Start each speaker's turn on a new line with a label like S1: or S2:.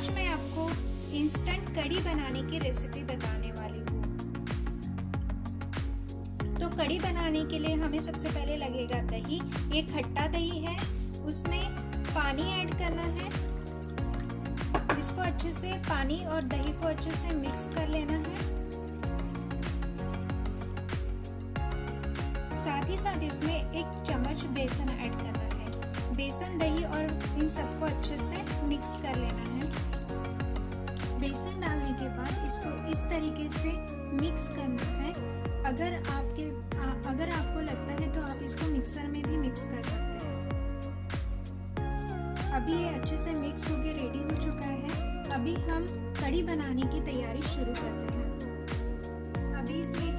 S1: आज मैं आपको इंस्टेंट कढ़ी बनाने की रेसिपी बताने वाली हूँ। तो कढ़ी बनाने के लिए हमें सबसे पहले लगेगा दही। ये खट्टा दही है, उसमें पानी ऐड करना है। इसको अच्छे से पानी और दही को अच्छे से मिक्स कर लेना है। साथ ही साथ इसमें 1 चम्मच बेसन ऐड करना है। बेसन, दही और इन सबको अच्छे से मिक्स कर लेना है। बेसन डालने के बाद इसको इस तरीके से मिक्स करना है। अगर आपको लगता है तो आप इसको मिक्सर में भी मिक्स कर सकते हैं। अभी ये अच्छे से मिक्स होके रेडी हो चुका है। अभी हम कढ़ी बनाने की तैयारी शुरू करते हैं। अभी इसमें